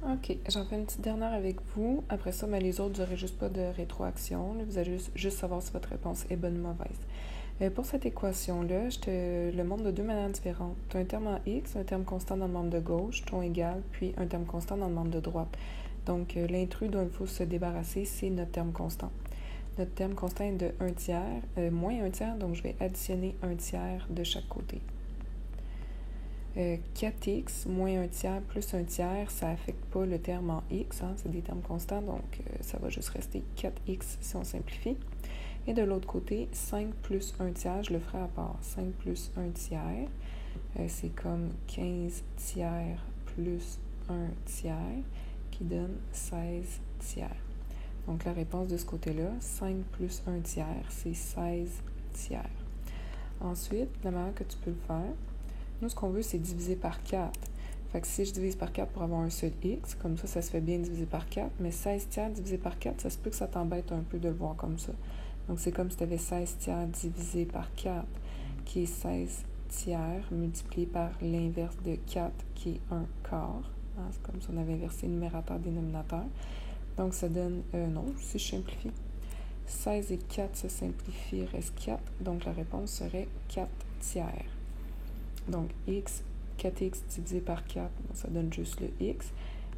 OK, j'en fais une petite dernière avec vous. Après ça, mais les autres, vous n'aurez juste pas de rétroaction. Là, vous allez juste savoir si votre réponse est bonne ou mauvaise. Pour cette équation-là, je te le montre de deux manières différentes. Tu as un terme en x, un terme constant dans le membre de gauche, tronc égal, puis un terme constant dans le membre de droite. Donc, l'intrus dont il faut se débarrasser, c'est notre terme constant. Notre terme constant est de 1 tiers, moins 1 tiers, donc je vais additionner 1 tiers de chaque côté. 4x moins 1 tiers plus 1 tiers, ça n'affecte pas le terme en x, hein, c'est des termes constants, donc ça va juste rester 4x si on simplifie. Et de l'autre côté, 5 plus 1 tiers, je le ferai à part. 5 plus 1 tiers, c'est comme 15 tiers plus 1 tiers, qui donne 16 tiers. Donc la réponse de ce côté-là, 5 plus 1 tiers, c'est 16 tiers. Ensuite, la manière que tu peux le faire, nous, ce qu'on veut, c'est diviser par 4. Fait que si je divise par 4 pour avoir un seul x, comme ça se fait bien diviser par 4, mais 16 tiers divisé par 4, ça se peut que ça t'embête un peu de le voir comme ça. Donc, c'est comme si tu avais 16 tiers divisé par 4, qui est 16 tiers, multiplié par l'inverse de 4, qui est 1 quart. Hein, c'est comme si on avait inversé numérateur-dénominateur. Donc, ça donne, non, si je simplifie, 16 et 4 se simplifient, il reste 4. Donc, la réponse serait 4 tiers. Donc, x, 4x divisé par 4, ça donne juste le x.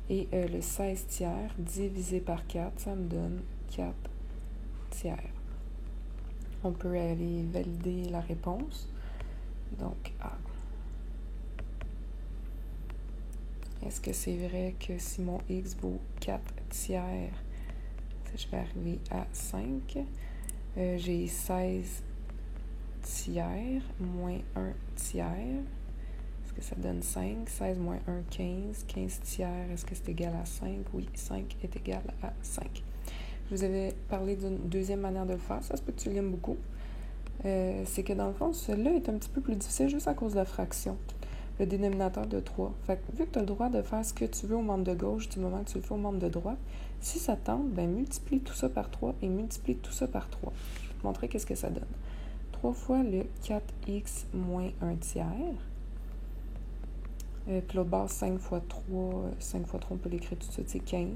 Et le 16 tiers divisé par 4, ça me donne 4 tiers. On peut aller valider la réponse. Donc, A. Est-ce que c'est vrai que si mon x vaut 4 tiers, je vais arriver à 5. J'ai 16 tiers moins 1 tiers. Est-ce que ça donne 5? 16 moins 1, 15. 15 tiers, est-ce que c'est égal à 5? Oui, 5 est égal à 5. Je vous avais parlé d'une deuxième manière de le faire. Ça se peut que tu l'aimes beaucoup. C'est que dans le fond, celui-là est un petit peu plus difficile juste à cause de la fraction. Le dénominateur de 3. Fait que vu que tu as le droit de faire ce que tu veux au membre de gauche du moment que tu le fais au membre de droite, si ça tente, ben multiplie tout ça par 3 et multiplie tout ça par 3. Je vais te montrer qu'est-ce que ça donne. 3 fois le 4x moins 1 tiers. Puis l'autre base, 5 fois 3, 5 fois 3, on peut l'écrire tout de suite, c'est 15.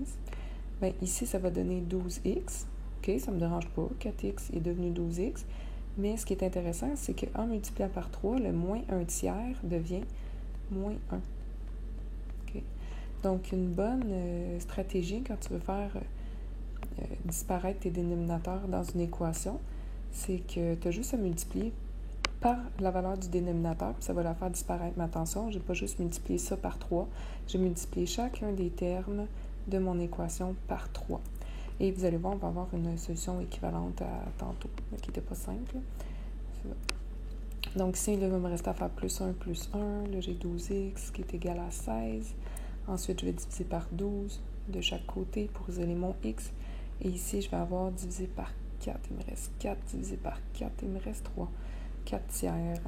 Ben, ici, ça va donner 12x. OK, ça ne me dérange pas. 4x est devenu 12x. Mais ce qui est intéressant, c'est qu'en multipliant par 3, le moins 1 tiers devient moins 1. Okay. Donc, une bonne stratégie quand tu veux faire disparaître tes dénominateurs dans une équation, c'est que tu as juste à multiplier par la valeur du dénominateur, puis ça va la faire disparaître. Mais attention, je n'ai pas juste multiplié ça par 3, j'ai multiplié chacun des termes de mon équation par 3. Et vous allez voir, on va avoir une solution équivalente à tantôt, mais qui n'était pas simple. Donc ici, il va me rester à faire plus 1, plus 1. Là, j'ai 12x qui est égal à 16. Ensuite, je vais diviser par 12 de chaque côté pour isoler mon x. Et ici, je vais avoir divisé par 4. Il me reste 4 divisé par 4. Il me reste 3. 4 tiers.